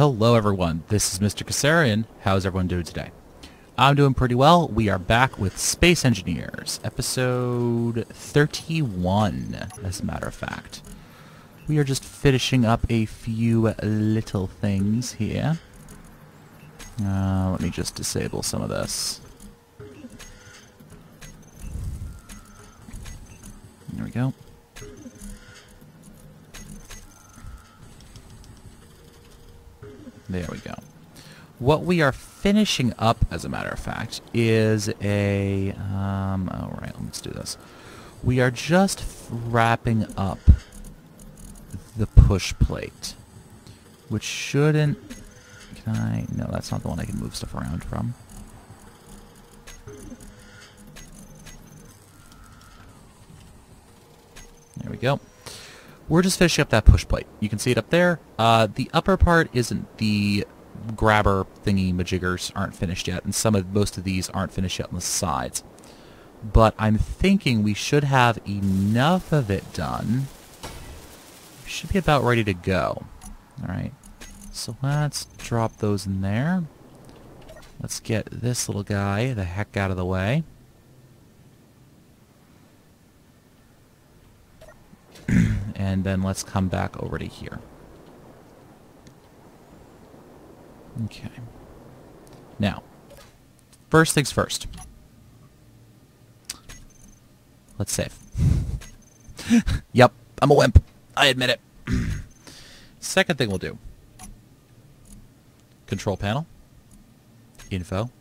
Hello everyone, this is Mr. Kasarian. How's everyone doing today? I'm doing pretty well. We are back with Space Engineers, episode 31, as a matter of fact. We are just finishing up a few little things here. Let me just disable some of this. There we go. There we go. What we are finishing up, as a matter of fact, is a... alright, let's do this. We are just wrapping up the push plate, which shouldn't... Can I... No, that's not the one I can move stuff around from. There we go. We're just finishing up that push plate. You can see it up there. The upper part isn't. The grabber thingy majiggers aren't finished yet, and most of these aren't finished yet on the sides. But I'm thinking we should have enough of it done. We should be about ready to go. Alright. So let's drop those in there. Let's get this little guy the heck out of the way. And then let's come back over to here. Okay. Now, first things first. Let's save. Yep, I'm a wimp. I admit it. Second thing we'll do. Control panel. Info.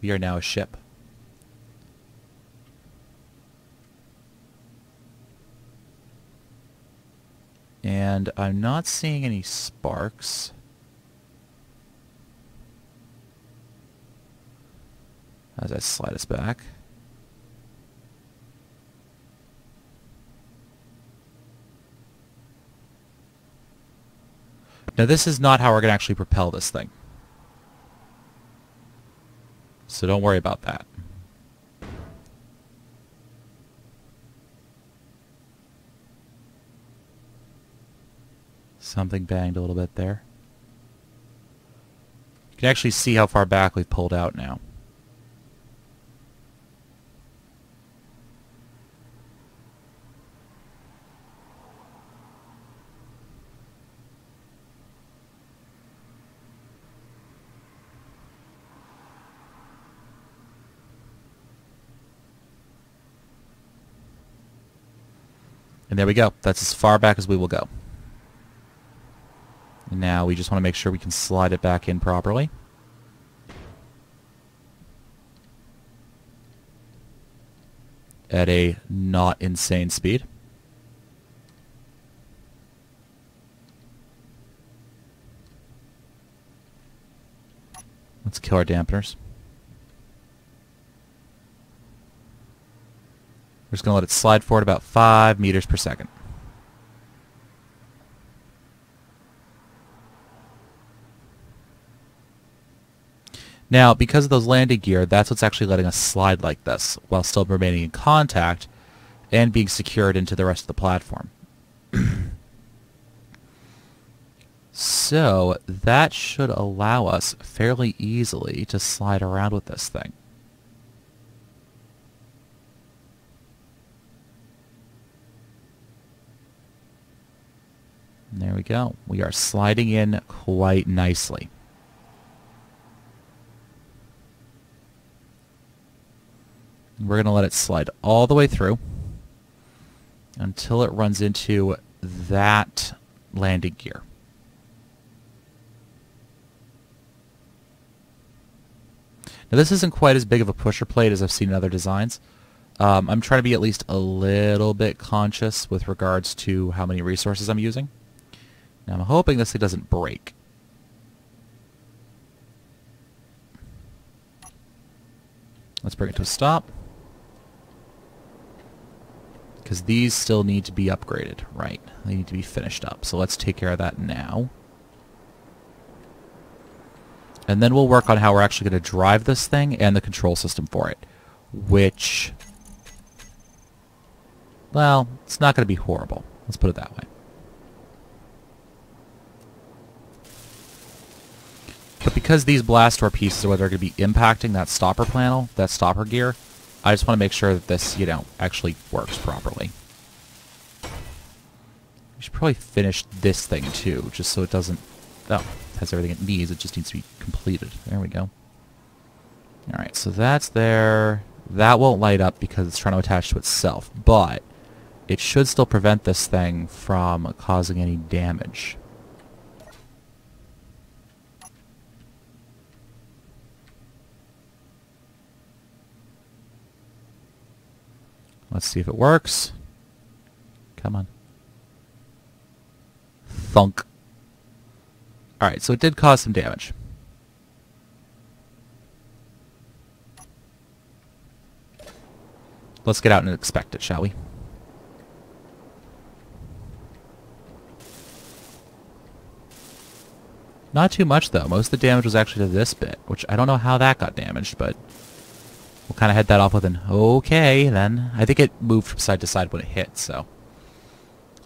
We are now a ship. And I'm not seeing any sparks. As I slide us back. Now this is not how we're going to actually propel this thing. So don't worry about that. Something banged a little bit there. You can actually see how far back we've pulled out now. And there we go. That's as far back as we will go. Now we just want to make sure we can slide it back in properly. At a not insane speed. Let's kill our dampeners. We're just going to let it slide forward about 5 meters per second. Now, because of those landing gear, that's what's actually letting us slide like this, while still remaining in contact and being secured into the rest of the platform. So, that should allow us fairly easily to slide around with this thing. And there we go. We are sliding in quite nicely. We're going to let it slide all the way through until it runs into that landing gear. Now this isn't quite as big of a pusher plate as I've seen in other designs. I'm trying to be at least a little bit conscious with regards to how many resources I'm using. Now I'm hoping this thing doesn't break. Let's bring it to a stop. Because these still need to be upgraded, right? They need to be finished up. So let's take care of that now. And then we'll work on how we're actually going to drive this thing and the control system for it. Which, well, it's not going to be horrible. Let's put it that way. But because these blast door pieces are what are going to be impacting that stopper panel, that stopper gear, I just want to make sure that this, actually works properly. We should probably finish this thing too, just so it doesn't... Oh, it has everything it needs. It just needs to be completed. There we go. Alright, so that's there. That won't light up because it's trying to attach to itself, but it should still prevent this thing from causing any damage. Let's see if it works. Come on. Thunk. Alright, so it did cause some damage. Let's get out and inspect it, shall we? Not too much, though. Most of the damage was actually to this bit, which I don't know how that got damaged, but we'll kind of head that off with an okay, then. I think it moved from side to side when it hit, so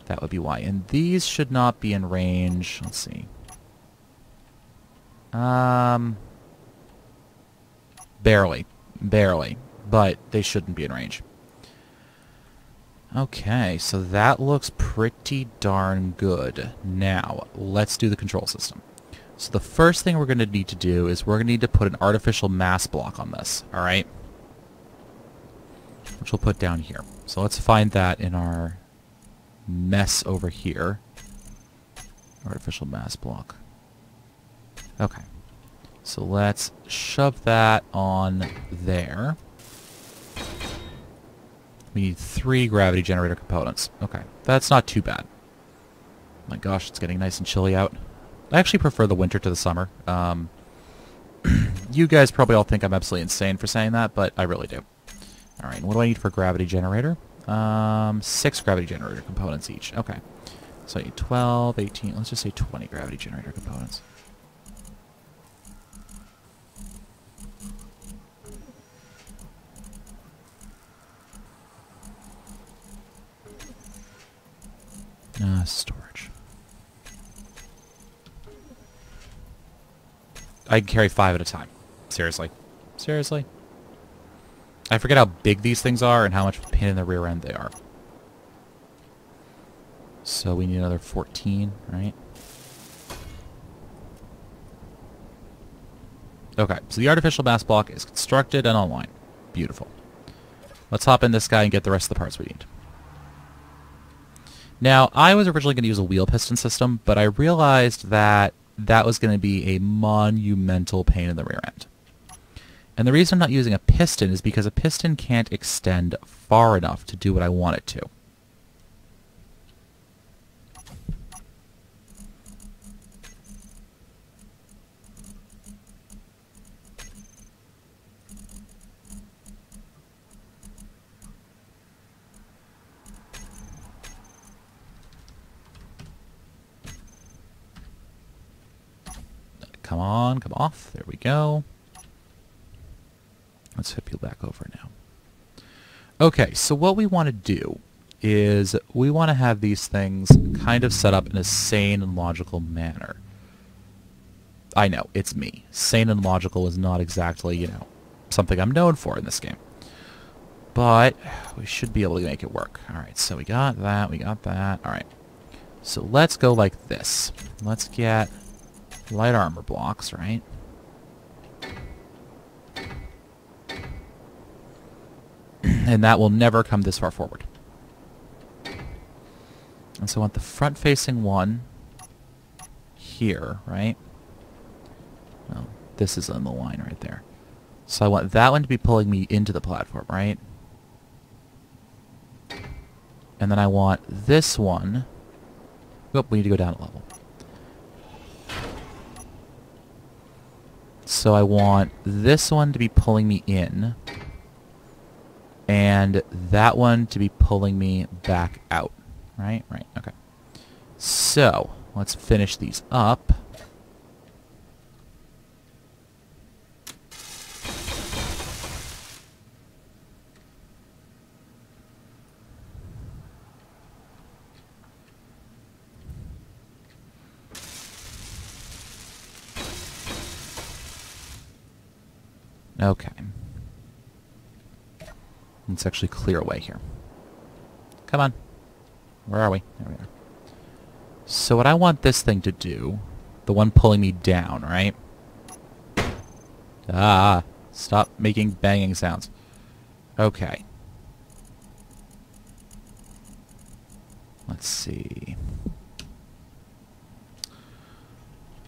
that would be why. And these should not be in range. Let's see. Barely. Barely. But they shouldn't be in range. Okay, so that looks pretty darn good. Now, let's do the control system. So the first thing we're going to need to do is we're going to need to put an artificial mass block on this, alright? Which we'll put down here. So let's find that in our mess over here. Artificial mass block. Okay. So let's shove that on there. We need 3 gravity generator components. Okay, that's not too bad. My gosh, it's getting nice and chilly out. I actually prefer the winter to the summer. You guys probably all think I'm absolutely insane for saying that, but I really do. Alright, what do I need for a gravity generator? 6 gravity generator components each. Okay. So I need 12, 18, let's just say 20 gravity generator components. Storage. I can carry 5 at a time. Seriously. Seriously. I forget how big these things are and how much pain in the rear end they are. So we need another 14, right? Okay, so the artificial mass block is constructed and online. Beautiful. Let's hop in this guy and get the rest of the parts we need. Now, I was originally going to use a wheel piston system, but I realized that that was going to be a monumental pain in the rear end. And the reason I'm not using a piston is because a piston can't extend far enough to do what I want it to. Come on, come off. There we go. Let's hip you back over now. Okay, so what we want to do is we want to have these things kind of set up in a sane and logical manner. I know, it's me. Sane and logical is not exactly, something I'm known for in this game. But we should be able to make it work. Alright, so we got that, we got that. Alright, so let's go like this. Let's get light armor blocks, right? And that will never come this far forward. And so I want the front-facing one here, right? Well, this is on the line right there. So I want that one to be pulling me into the platform, right? And then I want this one... Oh, we need to go down a level. So I want this one to be pulling me in, and that one to be pulling me back out. Right? Right. Okay. So, let's finish these up. Okay. Let's actually clear a way here. Come on. Where are we? There we are. So what I want this thing to do, the one pulling me down, right? Ah, stop making banging sounds. Okay. Let's see.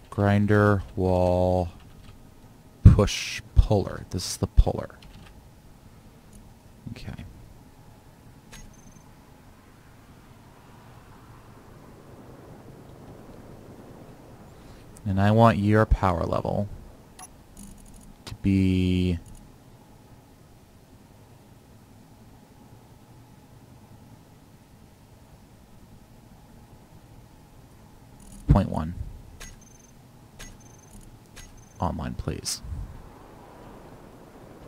Grinder, wall, push, puller. This is the puller. Okay. And I want your power level to be... .1. Online, please.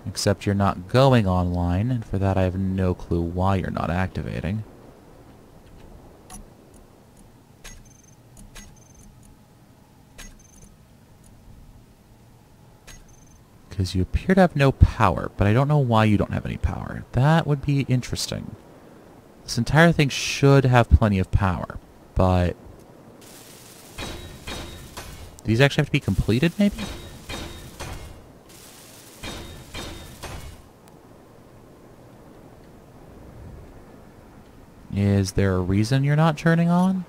Except you're not going online, and for that I have no clue why you're not activating. Because you appear to have no power, but I don't know why you don't have any power. That would be interesting. This entire thing should have plenty of power, but... These actually have to be completed, maybe? Is there a reason you're not turning on?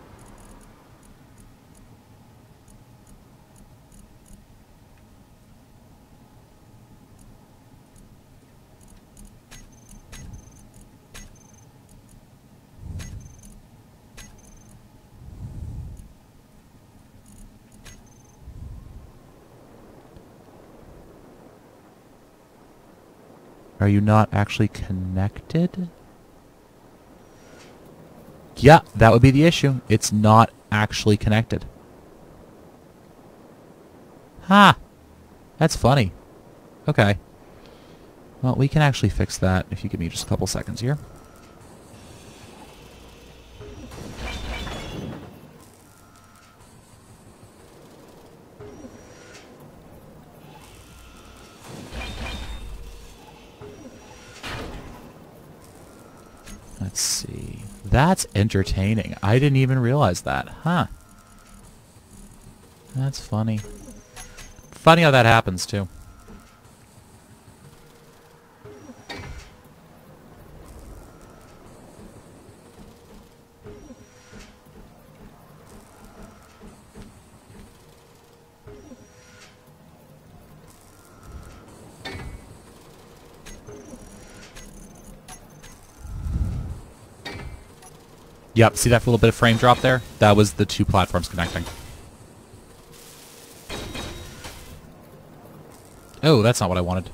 Are you not actually connected? Yeah, that would be the issue. It's not actually connected. Ha! That's funny. Okay. Well, we can actually fix that if you give me just a couple seconds here. Let's see. That's entertaining. I didn't even realize that. Huh. That's funny. Funny how that happens, too. Yep, see that little bit of frame drop there? That was the two platforms connecting. Oh, that's not what I wanted.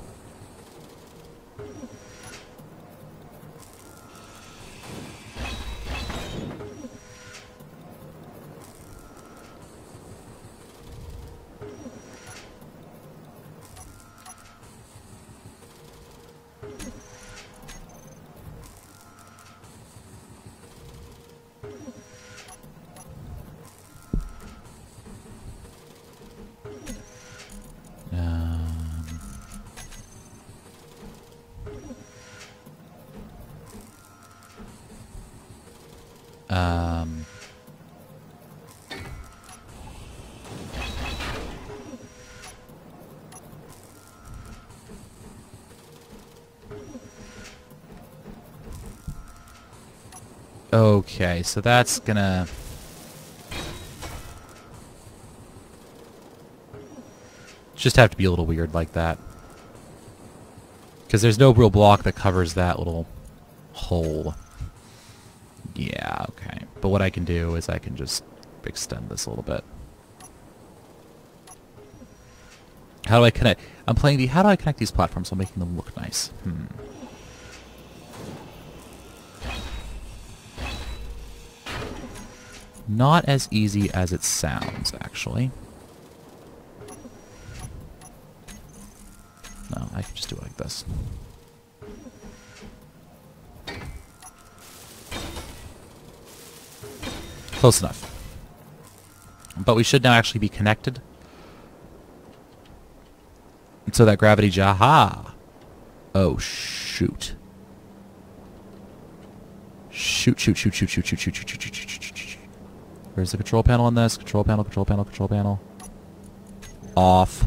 Okay, so that's gonna... just have to be a little weird like that. Because there's no real block that covers that little hole. Yeah, okay. But what I can do is I can just extend this a little bit. How do I connect? I'm playing the... How do I connect these platforms while making them look nice? Not as easy as it sounds, actually. No, I can just do it like this. Close enough. But we should now actually be connected So that gravity jaha. Oh, shoot. Shoot, shoot, shoot, shoot, shoot, shoot, shoot, shoot, shoot, shoot, shoot, shoot, shoot. Where's the control panel on this? Control panel, control panel, control panel. Off.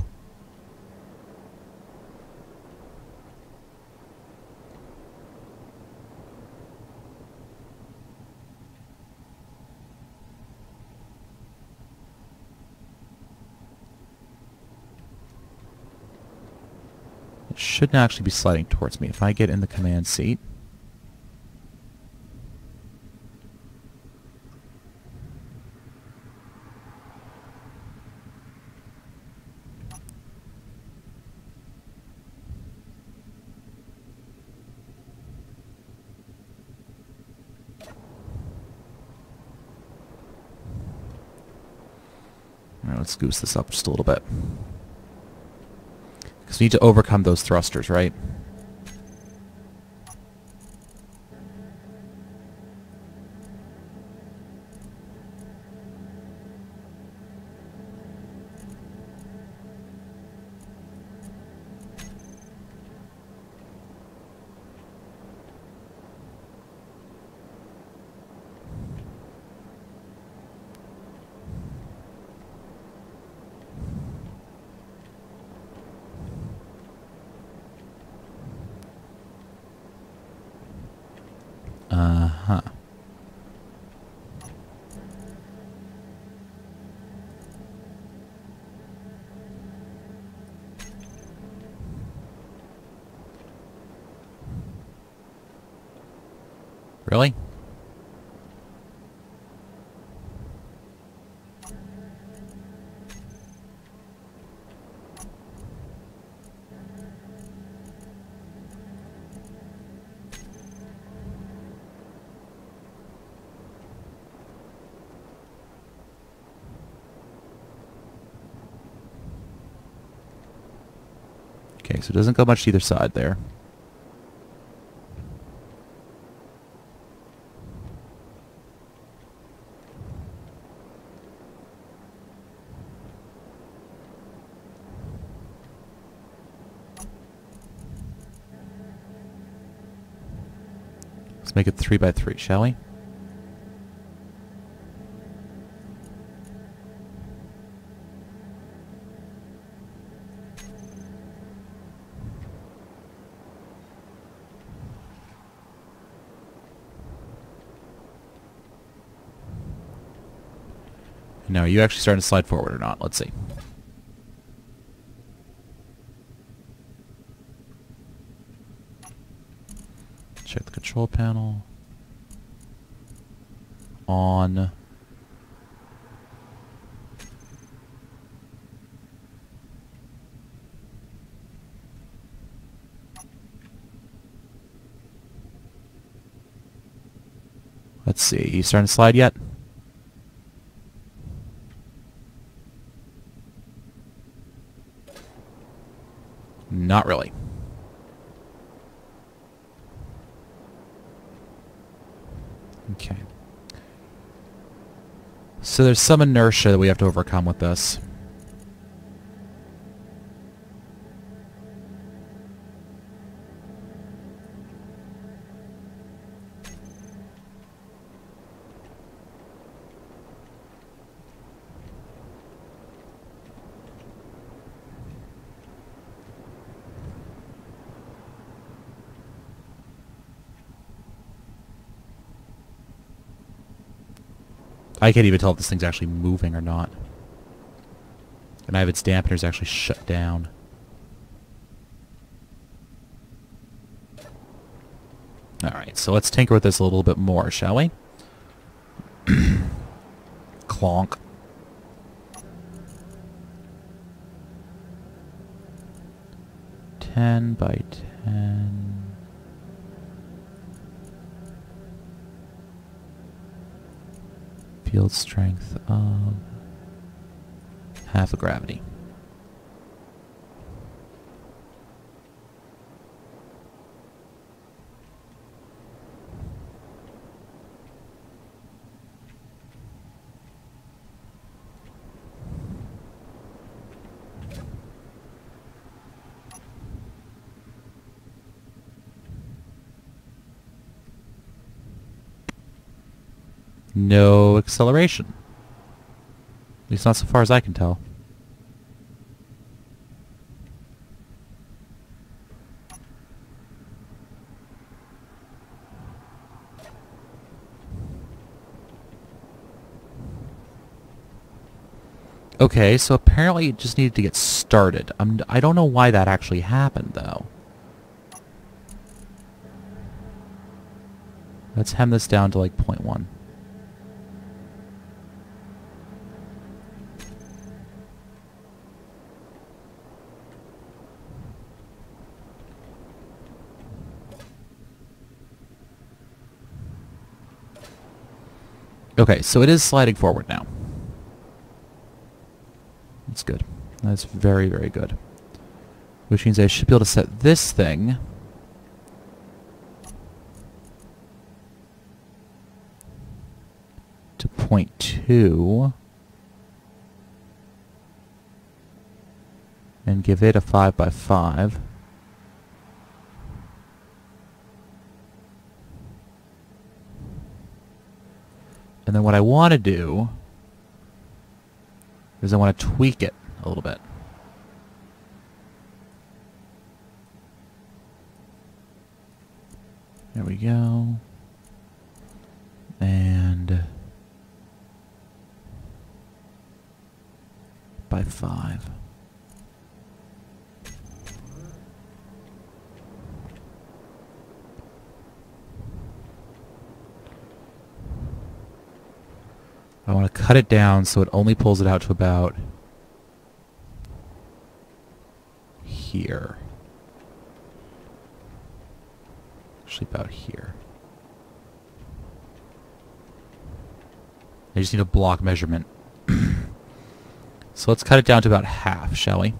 It shouldn't actually be sliding towards me. If I get in the command seat. Alright, let's goose this up just a little bit. Because we need to overcome those thrusters, right? Uh-huh. Really? Okay, so it doesn't go much to either side there. Let's make it 3 by 3, shall we? Now, are you actually starting to slide forward or not? Let's see. Check the control panel. On. Let's see. You starting to slide yet? Not really. Okay. So there's some inertia that we have to overcome with this. I can't even tell if this thing's actually moving or not. And I have its dampeners actually shut down. Alright, so let's tinker with this a little bit more, shall we? Clonk. Ten by 10. Field strength of half the gravity. No acceleration. At least not so far as I can tell. Okay, so apparently it just needed to get started. I don't know why that actually happened, though. Let's hem this down to like 0.1. Okay, so it is sliding forward now. That's good. That's very, very good. Which means I should be able to set this thing to 0.2 and give it a 5x5. And then what I want to do is I want to tweak it a little bit. There we go. And by 5. I want to cut it down so it only pulls it out to about here. Actually about here. I just need a block measurement. So let's cut it down to about half, shall we?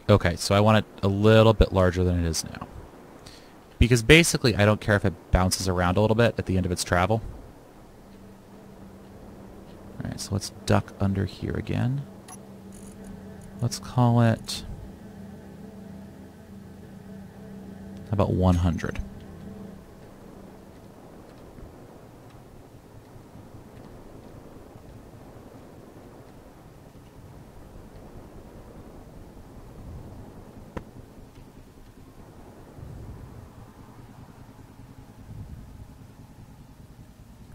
Okay, so I want it a little bit larger than it is now. Because basically, I don't care if it bounces around a little bit at the end of its travel. Alright, so let's duck under here again. Let's call it... how about 100?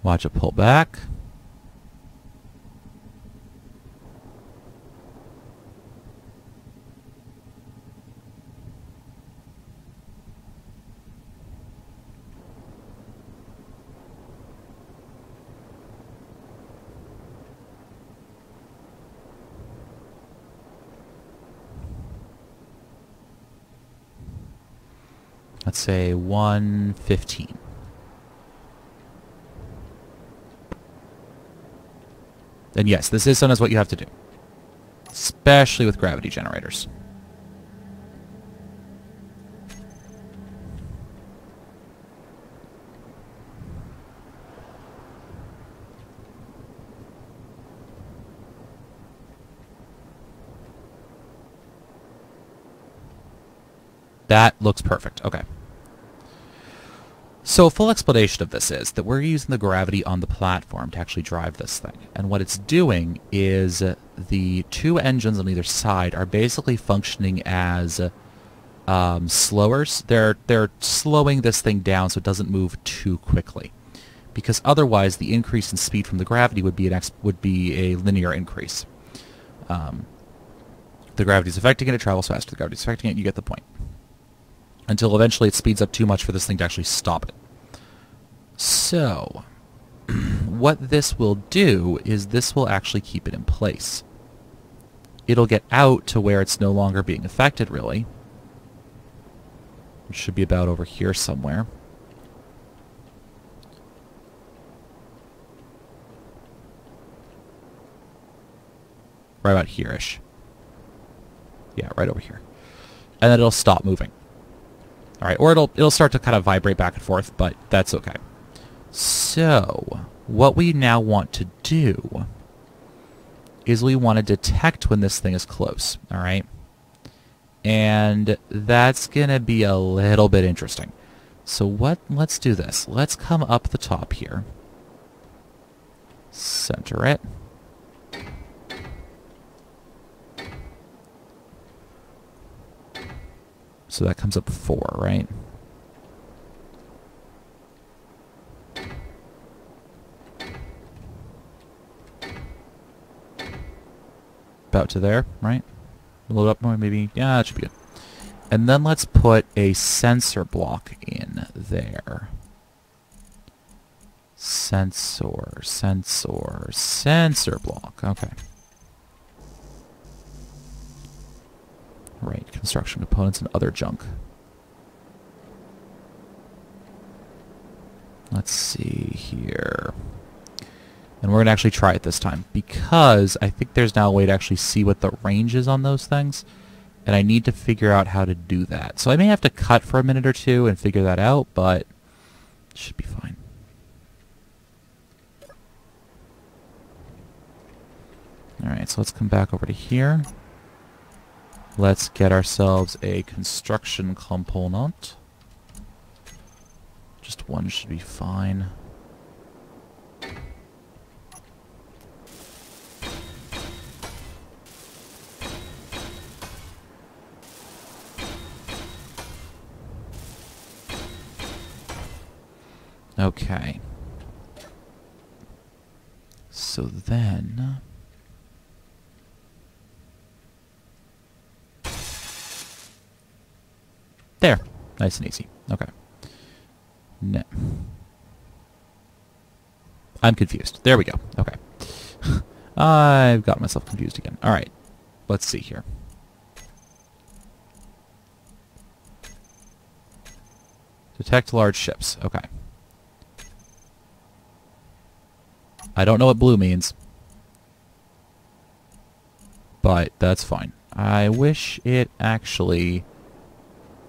Watch it pull back. Let's say 115. And yes, this is sometimes what you have to do. Especially with gravity generators. That looks perfect. Okay. So a full explanation of this is that we're using the gravity on the platform to actually drive this thing. And what it's doing is the two engines on either side are basically functioning as slowers. They're slowing this thing down so it doesn't move too quickly. Because otherwise the increase in speed from the gravity would be a linear increase. The gravity's affecting it, it travels faster. The gravity's affecting it, you get the point. Until eventually it speeds up too much for this thing to actually stop it. So, what this will do is this will actually keep it in place. It'll get out to where it's no longer being affected, really. It should be about over here somewhere. Right about here-ish. Yeah, right over here. And then it'll stop moving. Alright, or it'll start to kind of vibrate back and forth, but that's okay. So, what we now want to do is we want to detect when this thing is close, alright? And that's going to be a little bit interesting. So let's do this. Let's come up the top here. Center it. So that comes up 4, right? About to there, right? A little up more, maybe. Yeah, that should be good. And then let's put a sensor block in there. Sensor block. Okay. Right, construction components and other junk. Let's see here. And we're going to actually try it this time, because I think there's now a way to actually see what the range is on those things, and I need to figure out how to do that. So I may have to cut for a minute or two and figure that out, but it should be fine. Alright, so let's come back over to here. Let's get ourselves a construction component. Just one should be fine. Okay. So then... There. Nice and easy. Okay. No. I'm confused. There we go. Okay. I've got myself confused again. Alright. Let's see here. Detect large ships. Okay. I don't know what blue means. But that's fine. I wish it actually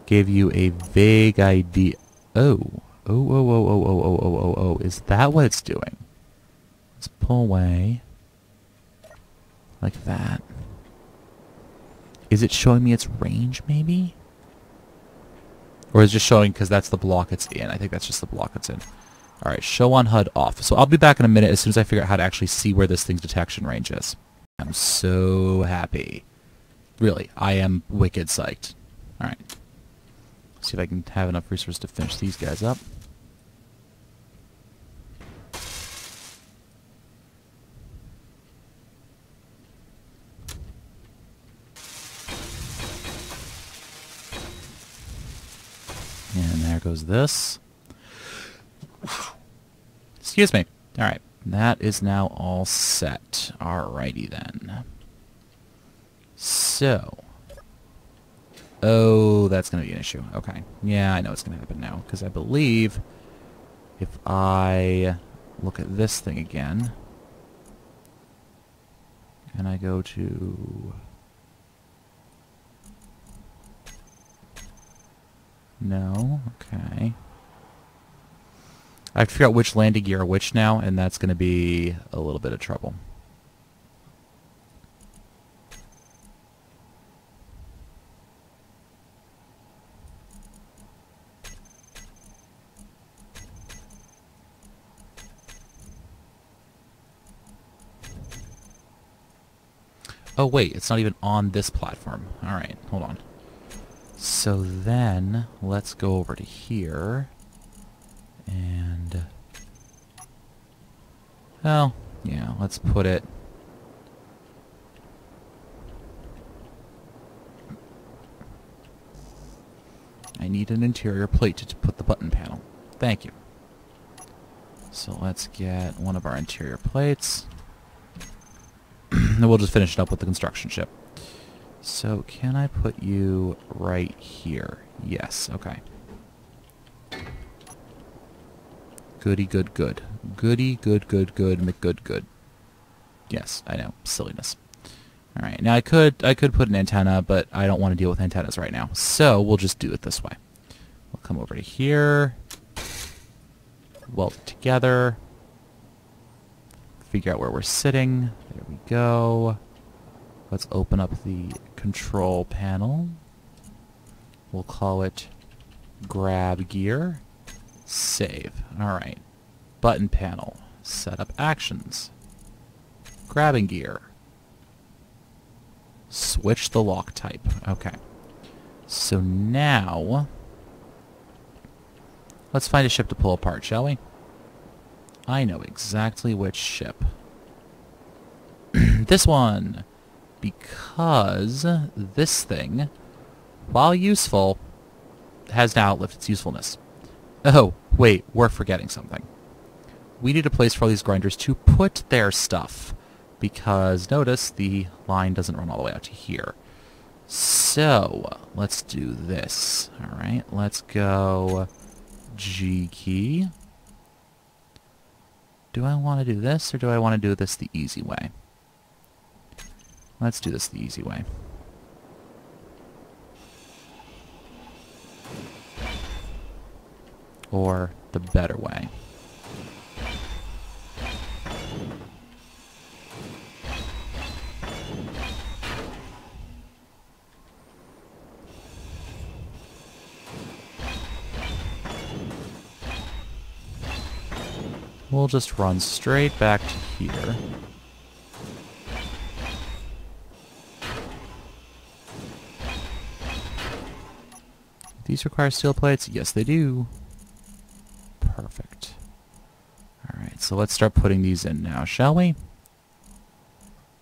gave you a vague idea. Oh. Oh. Is that what it's doing? Let's pull away. Like that. Is it showing me its range, maybe? Or is it just showing because that's the block it's in? I think that's just the block it's in. Alright, show on HUD off. So I'll be back in a minute as soon as I figure out how to actually see where this thing's detection range is. I'm so happy. Really, I am wicked psyched. Alright. See if I can have enough resources to finish these guys up. And there goes this. Excuse me. Alright. That is now all set. Alrighty then. So. Oh, that's going to be an issue. Okay. Yeah, I know what's going to happen now. Because I believe if I look at this thing again. And I go to... No. Okay. I have to figure out which landing gear are which now, and that's going to be a little bit of trouble. Oh wait, it's not even on this platform. Alright, hold on. So then, let's go over to here. And... well, yeah, let's put it... I need an interior plate to put the button panel. Thank you. So let's get one of our interior plates. Then we'll just finish it up with the construction ship. So can I put you right here? Yes, okay. Goody good good. Goody good good good McGood good. Yes, I know. Silliness. Alright, now I could put an antenna, but I don't want to deal with antennas right now. So we'll just do it this way. We'll come over to here. Weld it together. Figure out where we're sitting. There we go. Let's open up the control panel. We'll call it grab gear. Save. Alright. Button panel. Set up actions. Grabbing gear. Switch the lock type. Okay. So now, let's find a ship to pull apart, shall we? I know exactly which ship. This one. Because this thing, while useful, has now outlived its usefulness. Oh, wait, we're forgetting something. We need a place for all these grinders to put their stuff. Because, notice, the line doesn't run all the way out to here. So, let's do this. Alright, let's go G key. Do I want to do this, or do I want to do this the easy way? Let's do this the easy way. Or the better way. We'll just run straight back to here. These require steel plates? Yes, they do. Perfect. Alright, so let's start putting these in now, shall we?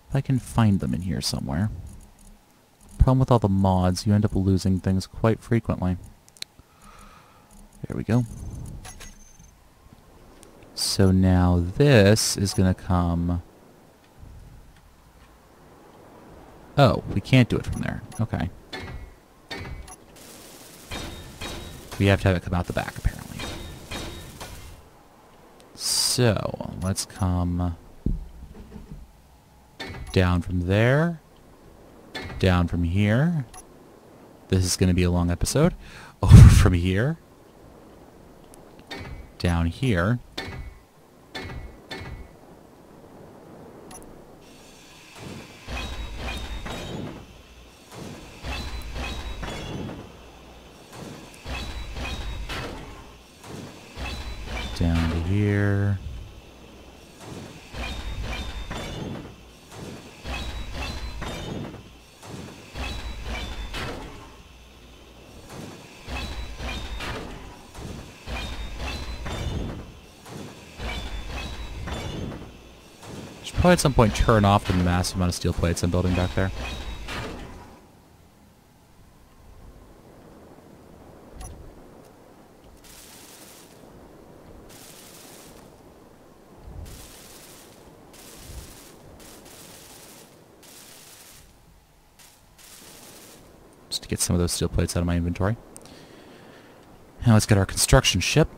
If I can find them in here somewhere. Problem with all the mods, you end up losing things quite frequently. There we go. So now this is going to come... Oh, we can't do it from there. Okay. We have to have it come out the back, apparently. So, let's come down from there, down from here. This is going to be a long episode. Over from here, down here. Down to here. Should probably at some point turn off the massive amount of steel plates I'm building back there. Just to get some of those steel plates out of my inventory. Now let's get our construction ship.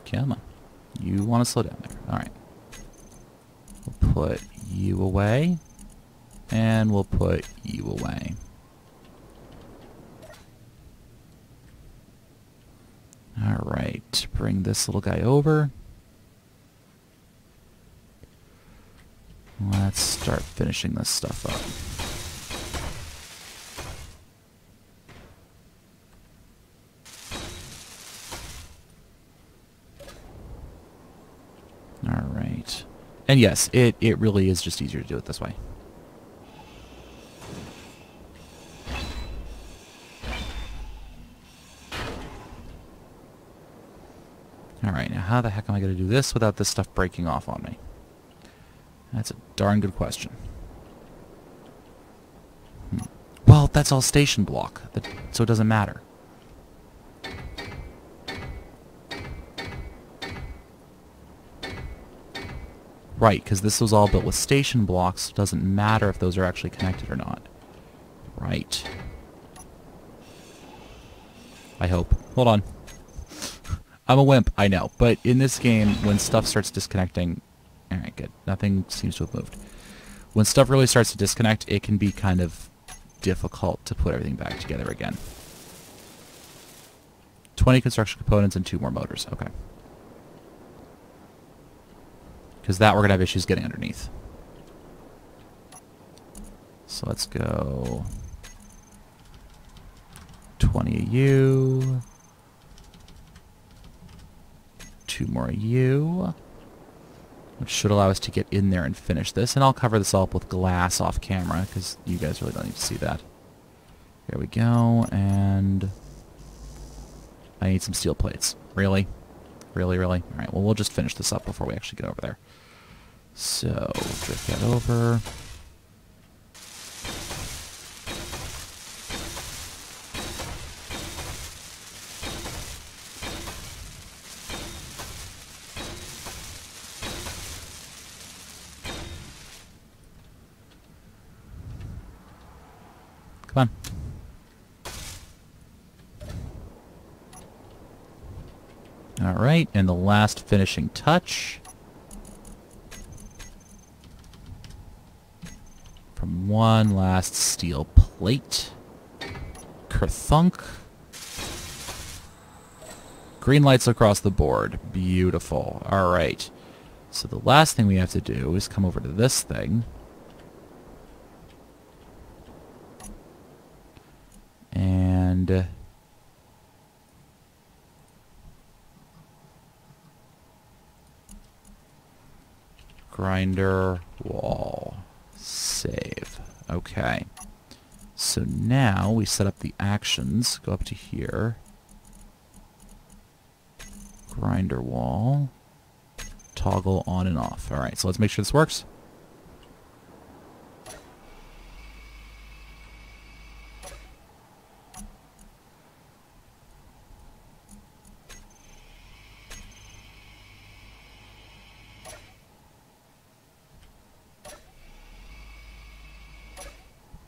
Come on. You want to slow down there. Alright. We'll put you away. And we'll put you away. Alright. Bring this little guy over. Let's start finishing this stuff up. Alright. And yes, it really is just easier to do it this way. Alright, now how the heck am I going to do this without this stuff breaking off on me? That's a darn good question. Well, that's all station block, so it doesn't matter. Right, because this was all built with station blocks. It doesn't matter if those are actually connected or not. Right. I hope. Hold on. I'm a wimp, I know. But in this game, when stuff starts disconnecting... Alright, good. Nothing seems to have moved. When stuff really starts to disconnect, it can be kind of difficult to put everything back together again. 20 construction components and 2 more motors. Okay. Because that we're going to have issues getting underneath. So let's go... 20 of you. 2 more of you. Which should allow us to get in there and finish this. And I'll cover this all up with glass off camera, because you guys really don't need to see that. There we go, and... I need some steel plates. Really? Really, really? Alright, well, we'll just finish this up before we actually get over there. So, drift that over. Come on. Alright, and the last finishing touch. From one last steel plate. Kerthunk. Green lights across the board. Beautiful. Alright. So the last thing we have to do is come over to this thing. And... grinder wall. Save. Okay. So now we set up the actions. Go up to here. Grinder wall. Toggle on and off. Alright, so let's make sure this works.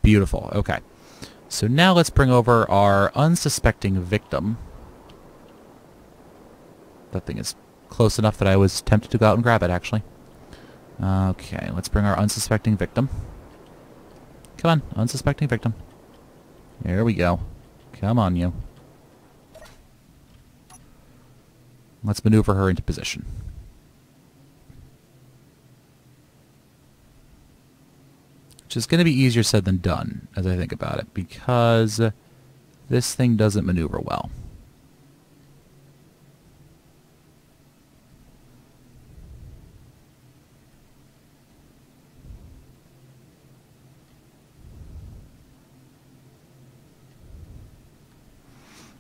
Beautiful. Okay. So now let's bring over our unsuspecting victim. That thing is close enough that I was tempted to go out and grab it, actually. Okay, let's bring our unsuspecting victim. Come on, unsuspecting victim. There we go. Come on, you. Let's maneuver her into position. Which is going to be easier said than done, as I think about it, because this thing doesn't maneuver well.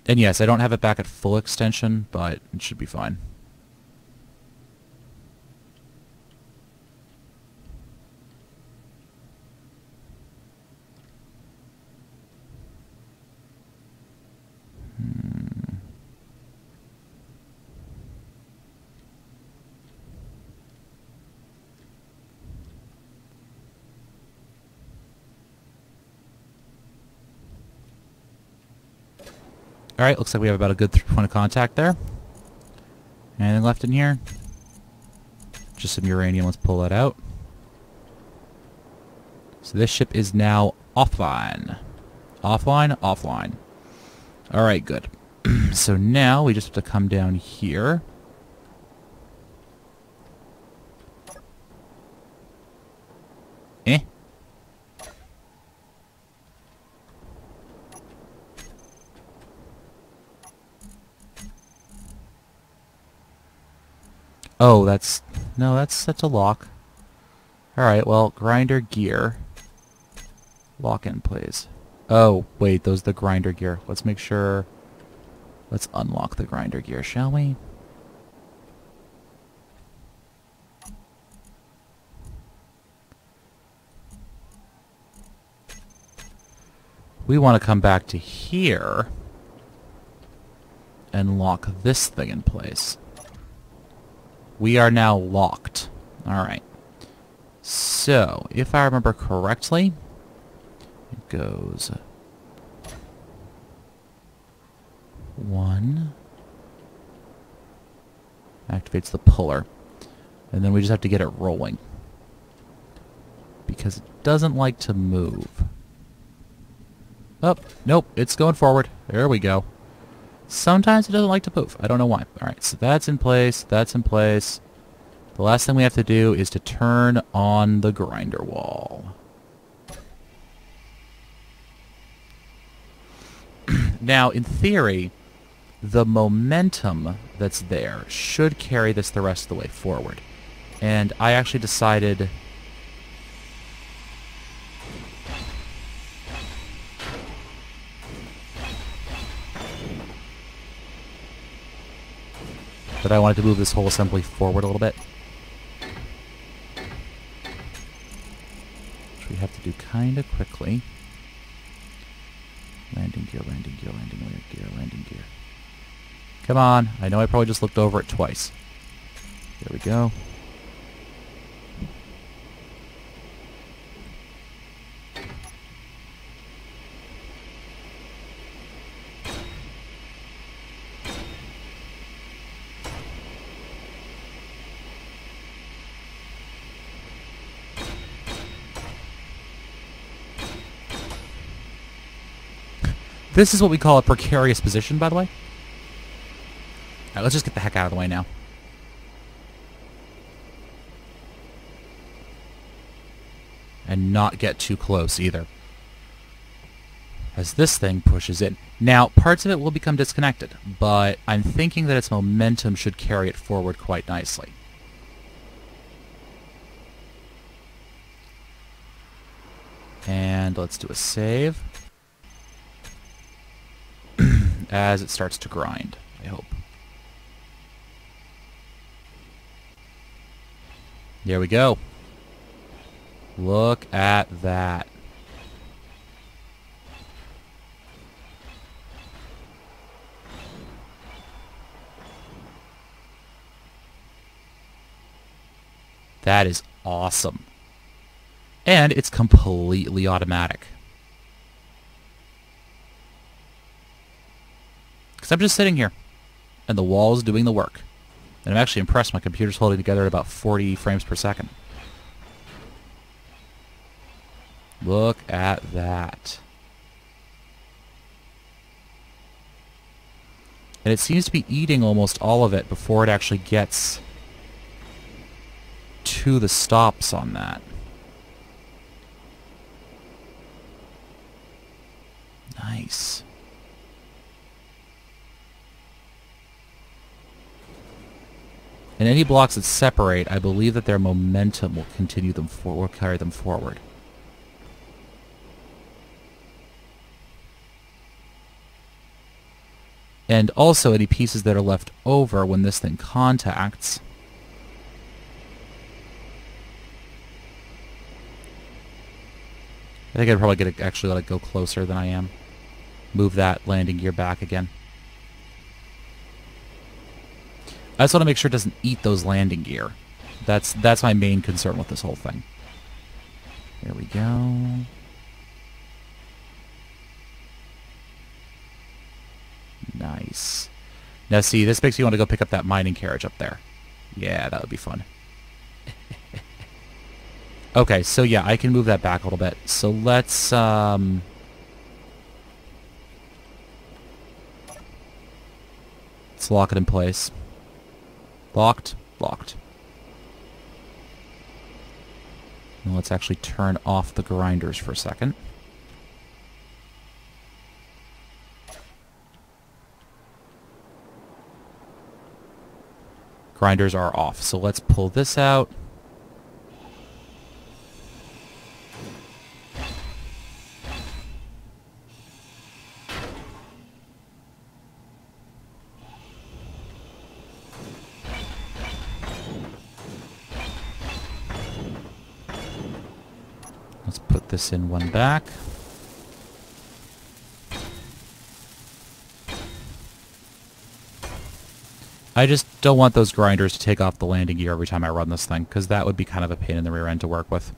And yes, I don't have it back at full extension, but it should be fine. Alright, looks like we have about a good point of contact there. Anything left in here? Just some uranium, let's pull that out. So this ship is now offline. Offline? Offline. Alright, good. So now we just have to come down here. Eh? Oh, that's... no, that's a lock. Alright, well, grinder gear. Lock in, please. Oh, wait, those are the grinder gear. Let's make sure... let's unlock the grinder gear, shall we? We want to come back to here and lock this thing in place. We are now locked. Alright. So, if I remember correctly, it goes 1, activates the puller, and then we just have to get it rolling because it doesn't like to move. Oh, nope, it's going forward. There we go. Sometimes it doesn't like to move. I don't know why. Alright, so that's in place, that's in place. The last thing we have to do is to turn on the grinder wall. Now, in theory, the momentum that's there should carry this the rest of the way forward. And I actually decided that I wanted to move this whole assembly forward a little bit. Which we have to do kind of quickly. Landing gear, landing gear, landing gear, landing gear. Come on. I know I probably just looked over it twice. There we go. This is what we call a precarious position, by the way. Alright, let's just get the heck out of the way now. And not get too close either, as this thing pushes in. Now, parts of it will become disconnected, but I'm thinking that its momentum should carry it forward quite nicely. And let's do a save. As it starts to grind, I hope. There we go. Look at that. That is awesome. And it's completely automatic. Because I'm just sitting here, and the wall is doing the work. And I'm actually impressed my computer's holding together at about 40 frames per second. Look at that. And it seems to be eating almost all of it before it actually gets to the stops on that. Nice. And any blocks that separate, I believe that their momentum will continue them will carry them forward. And also any pieces that are left over when this thing contacts. I think I'd probably actually let it go closer than I am. Move that landing gear back again. I just want to make sure it doesn't eat those landing gear. That's my main concern with this whole thing. There we go. Nice. Now see, this makes me want to go pick up that mining carriage up there. Yeah, that would be fun. Okay, so yeah, I can move that back a little bit. So let's lock it in place. Locked. Locked. Now let's actually turn off the grinders for a second. Grinders are off. So let's pull this out. Let's put this in one back. I just don't want those grinders to take off the landing gear every time I run this thing, because that would be kind of a pain in the rear end to work with.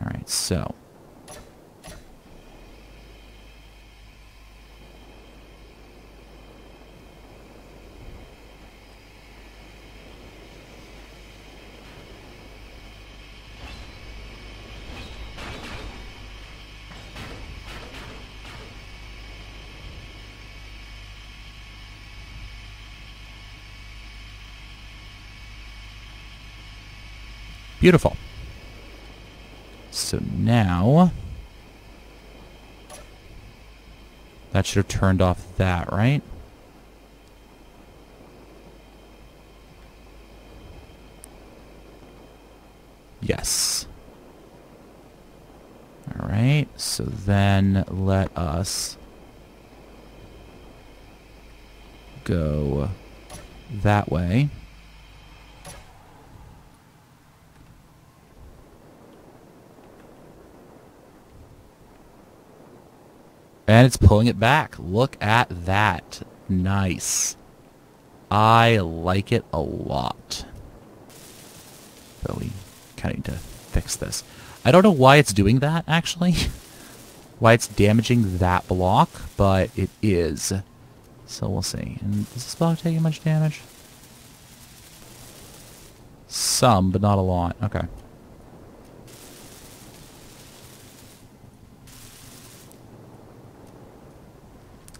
Alright, so... Beautiful. So now... that should have turned off that, right? Yes. Alright, so then let us go that way. And it's pulling it back. Look at that. Nice. I like it a lot. But we kind of need to fix this. I don't know why it's doing that, actually. Why it's damaging that block, but it is. So we'll see. And is this block taking much damage? Some, but not a lot. Okay.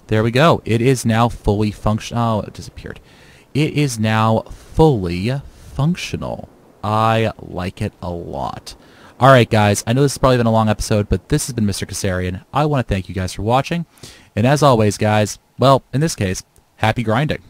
There we go. It is now fully functional. Oh, it disappeared. It is now fully functional. I like it a lot. Alright guys, I know this has probably been a long episode, but this has been Mr. Kassarian. I want to thank you guys for watching. And as always guys, well, in this case, happy grinding.